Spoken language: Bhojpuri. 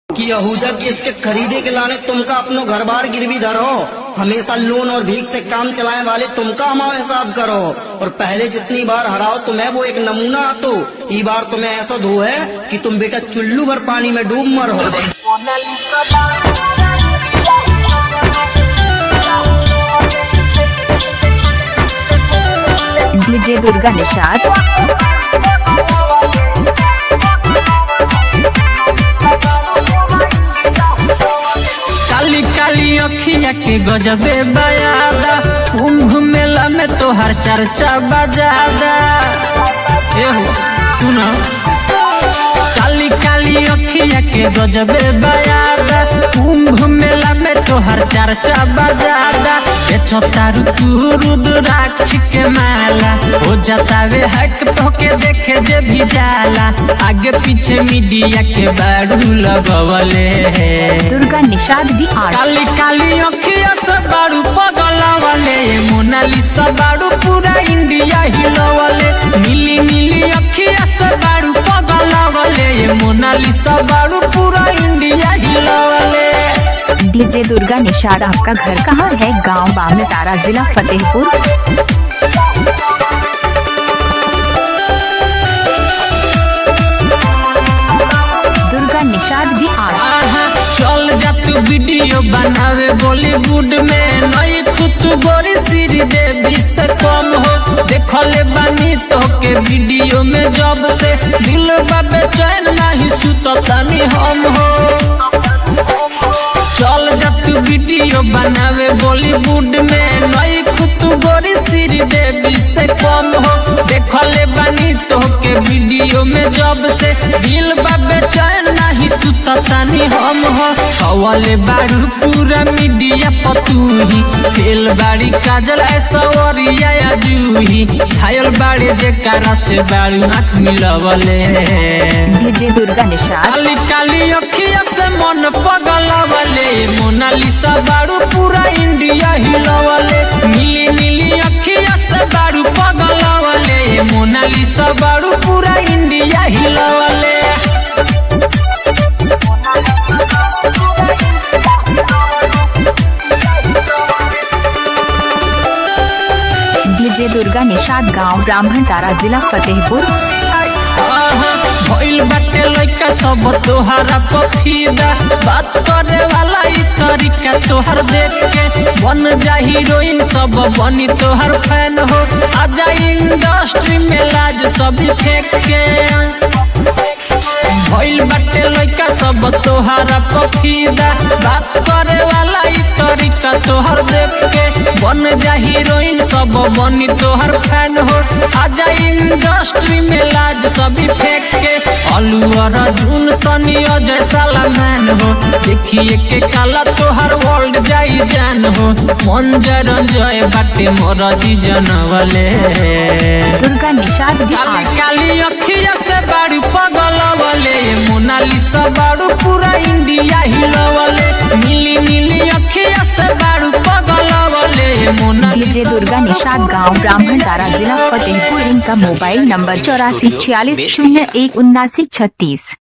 कि यहूदा की स्टेट खरीदे के लाने तुमका अपनो घर बार गिरवी धरो। हमेशा लोन और भीख से काम चलाए वाले तुमका हमारा हिसाब करो। और पहले जितनी बार हराओ तुम्हें वो एक नमूना आतो। ई बार तुम्हें ऐसा धो है कि तुम बेटा चुल्लू भर पानी में डूब मरो। डीजे दुर्गा निषाद। काली काली अखिया के गजबे बयादा, कुंभ मेला में तोहर चर्चा बजादा। सुनो काली काली अखिया के गजबे बयादा, कुंभ मेला में तोहर चर्चा बजादा। तारू तू रुद्राक्ष के माला हो जातावे हक तोके देखे जे भी जाला। आगे पीछे मीडिया के बारू लगवले दुर्गा निषाद दी आर्ट। काली काली अखिया से बारू पगलवले, मोनालिसा बारू पूरा इंडिया हिलवले। नीली नीली अखिया से बारू पगलवले, मोनालिसा बारू पूरा इंडिया हिलवले। डीजे दुर्गा निषाद। आपका घर कहाँ है? गांव बामन तारा, जिला फतेहपुर। दुर्गा निषाद दी आर्ट। चल जा तू वीडियो बनावे बॉलीवुड में, नई खुद गोरी श्री देवी से कम हो। देखले बानी तो के वीडियो में जब से दिल बाबे चैन नहीं सुततानी हम हो। चल जा तू वीडियो बनावे बॉलीवुड में, नई खुद गोरी श्री देवी से कम हो। देखले बानी तो के वीडियो में जब से दिल बाबे चैन नहीं सुततानी हम हो। सवाले बारू पूरा मीडिया पतूही, खेल बाड़ी काजल ऐश्वर्या या जूही। घायल बाड़े जे कारा से बारू आँख मिलवले। डीजे दुर्गा निषाद। काली काली अखिया से मन पगलवले, मोनालिसा बारू पूरा इंडिया हिलवले। नीली नीली अखिया से बारू पगलवले, मोनालिसा बारू पूरा इंडिया हिलवले। डीजे दुर्गा निषाद। गांव ब्राह्मण तारा, जिला फतेहपुर। भइल बाटे लइका सब तोहरा पफीदा, बात करे वाला ई तरीका तोहर देख के बन जा हीरोइन सब बनी तोहर फैन हो। आजा इंडस्ट्री में लाज सब फेंक के। भइल बाटे लइका सब तोहरा पफीदा, बात करे वाला ई तरीका तोहर देख के बन जा हीरोइन सब बनी तोहर फैन हो। आजा इंडस्ट्री में लाज सब फेंक के। अलू अर्जुन सनी अजय सलमान हो, देखिए के काला तोहर वर्ल्ड जाई जान हो। मंजर जय बाटे मोर जी जनवले। दुर्गा निषाद दी काली आर्ट। काली अखिया से बारू पगलवले, मोनालिसा बारू पूरा इंडिया हिलवले। नीली नीली अखिया से बारू पगलवले, मोनालिसा। डीजे दुर्गा निषाद। गांव ब्राह्मण तारा, जिला फतेहपुर। इनका मोबाइल नंबर 8446017936।